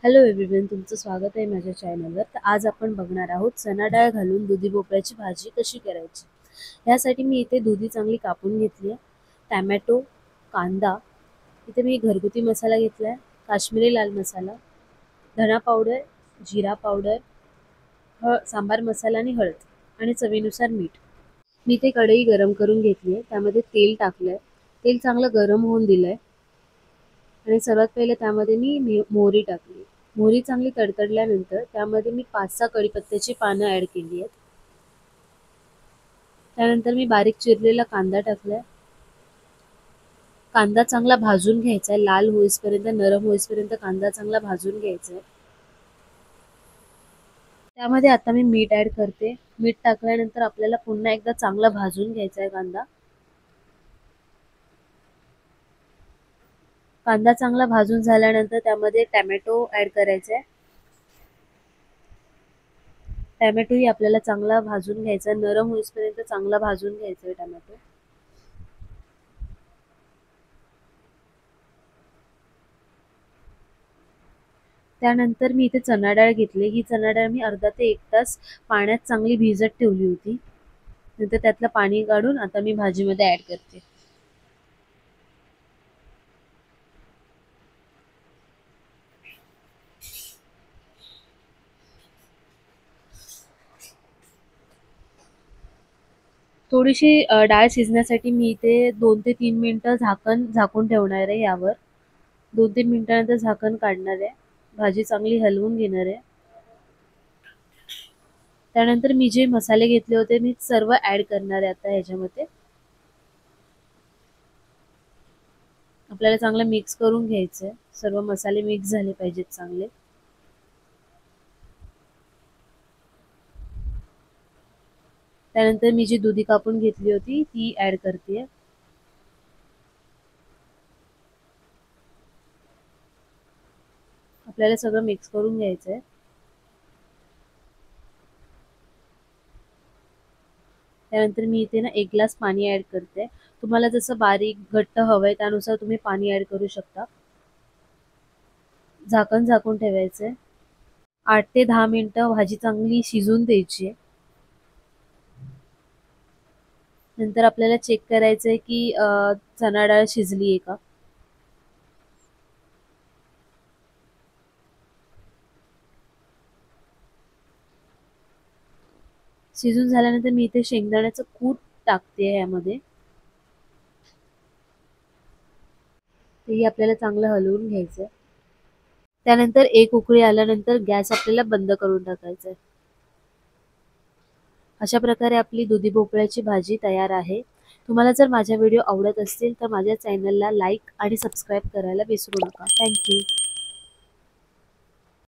Hello everyone, तुमचं स्वागत आहे माझ्या चॅनलवर. तर आज आपण बघणार आहोत चणा डाळ घालून दुधी भोपळ्याची भाजी कशी करायची. यासाठी मी इथे दुधी चांगली कापून घेतली आहे. टॅमॅटो, कांदा, इथे मी घरगुती मसाला घेतला आहे, काश्मीरी लाल मसाला, धना पावडर, जिरा पावडर, सांबार मसाला आणि हळद आणि चवीनुसार मीठ. मी इथे कढई गरम करून घेतली आहे, त्यामध्ये तेल टाकलं आहे. तेल चांगलं गरम होऊन दिलं आहे आणि सर्वात पहिले त्यामध्ये मी मोहरी टाकली. मोहरी चांगली तडतडल्यानंतर त्यामध्ये मी 5-6 कढीपत्त्याची पानं ॲड केली आहेत. त्यानंतर मी बारीक चिरलेला कांदा टाकलाय. कांदा चांगला भाजून घ्यायचा आहे, लाल होईपर्यंत, नरम होईपर्यंत कांदा चांगला भाजून घ्यायचा आहे. त्यामध्ये आता मी मीठ ॲड करते. मीठ टाकल्यानंतर आपल्याला पुन्हा एकदा चांगला भाजून घ्यायचा आहे कांदा. कांदा चांगला भाजून झाल्यानंतर त्यामध्ये टॅमॅटो ॲड करायचा आहे. टॅमॅटोही आपल्याला चांगला भाजून घ्यायचा, नरम होईपर्यंत चांगला भाजून घ्यायचा आहे टॅमॅटो. त्यानंतर मी इथे चणा डाळ घेतली. ही चणा डाळ मी अर्धा ते 1 तास पाण्यात चांगली भिजत ठेवली होती. नंतर त्यातलं पाणी काढून आता मी भाजीमध्ये ॲड करते. थोडीशी डाळ शिजण्यासाठी मी इथे 2 ते 3 मिनिटं झाकून ठेवणार आहे यावर. 2-3 मिनिटानंतर झाकण काढणार आहे. भाजी चांगली हलवून घेणार आहे. त्यानंतर मी जे मसाले घेतले होते मी सर्व ॲड करणार आहे आता ह्याच्यामध्ये. आपल्याला चांगलं मिक्स करून घ्यायचं आहे. सर्व मसाले मिक्स झाले पाहिजेत चांगले. त्यानंतर मी जी दुधी कापून घेतली होती ती ॲड करते. आपल्याला सगळं मिक्स करून घ्यायचं आहे. त्यानंतर मी इथे ना 1 ग्लास पाणी ॲड करते. तुम्हाला जसं बारीक घट्ट हवंय त्यानुसार तुम्ही पाणी ॲड करू शकता. झाकून ठेवायचं आहे. 8 ते 10 मिनिटं भाजी चांगली शिजून द्यायची आहे. नंतर आपल्याला चेक करायचं आहे की चणा डाळ शिजली आहे का. शिजून झाल्यानंतर मी इथे शेंगदाण्याचं कूट टाकते यामध्ये. तेही आपल्याला चांगलं हलवून घ्यायचं आहे. त्यानंतर एक उकळी आल्यानंतर गॅस आपल्याला बंद करून टाकायचा आहे. अशा प्रकारे आपली दुधी भोपळ्याची भाजी तयार आहे. तुम्हाला जर माझे व्हिडिओ आवडत असतील तर माझ्या चॅनलला लाईक आणि सबस्क्राईब करायला विसरू नका. Thank you.